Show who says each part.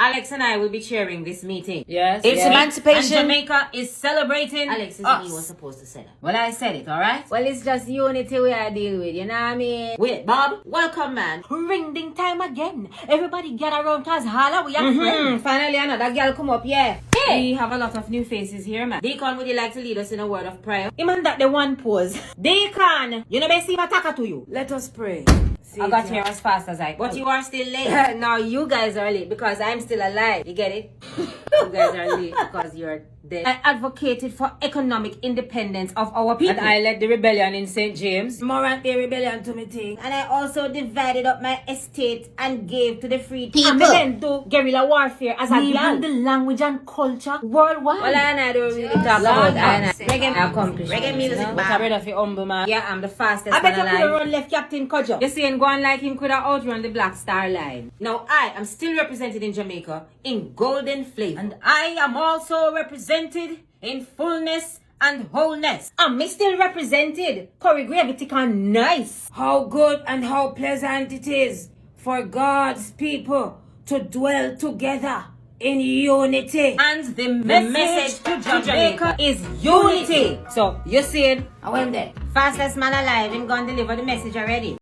Speaker 1: Alex and I will be chairing this meeting.
Speaker 2: Yes.
Speaker 1: It's
Speaker 2: Emancipation.
Speaker 1: And Jamaica is celebrating.
Speaker 3: Alex is
Speaker 1: us.
Speaker 3: me was supposed to say that.
Speaker 1: Well, I said it, alright?
Speaker 3: Well, it's just unity we are dealing with, you know what I mean?
Speaker 1: Wait, Bob, welcome, man.
Speaker 3: Ring ding time again. Everybody get around cause holla we are friends.
Speaker 1: Finally, another girl come up, yeah.
Speaker 3: Hey.
Speaker 1: We have a lot of new faces here, man. Deacon, would you like to lead us in a word of prayer?
Speaker 3: Even that the one pose.
Speaker 1: Deacon, you know, they see attacker to you.
Speaker 3: Let us pray.
Speaker 1: I got here as fast as I could. But you are still late.
Speaker 3: Now you guys are late because I'm still alive. You get it? You guys are late because you're dead.
Speaker 1: I advocated for economic independence of our people.
Speaker 2: And I led the rebellion in St. James.
Speaker 3: Morant the rebellion to me thing.
Speaker 1: And I also divided up my estate and gave to the free people.
Speaker 3: And then do guerrilla warfare as a
Speaker 1: Leaving
Speaker 3: plan.
Speaker 1: the language and culture worldwide.
Speaker 3: Well, I don't really talk about reggae accomplishments.
Speaker 1: Reggae music,
Speaker 3: no?
Speaker 2: But I read of your humble man.
Speaker 1: Yeah, I'm the fastest
Speaker 3: I bet you
Speaker 1: man
Speaker 3: could have
Speaker 1: alive.
Speaker 3: run left Captain Kojo.
Speaker 1: You see, and go on like him could have outrun the Black Star Line. Now, I am still represented in Jamaica in golden flavor. And I am also represented in fullness and wholeness.
Speaker 3: And me still represented. Choreographic and nice.
Speaker 1: How good and how pleasant it is for God's people to dwell together in unity. And the message to Jamaica is unity.
Speaker 3: So, you see it?
Speaker 1: I went there. Fastest man alive, him gonna deliver the message already.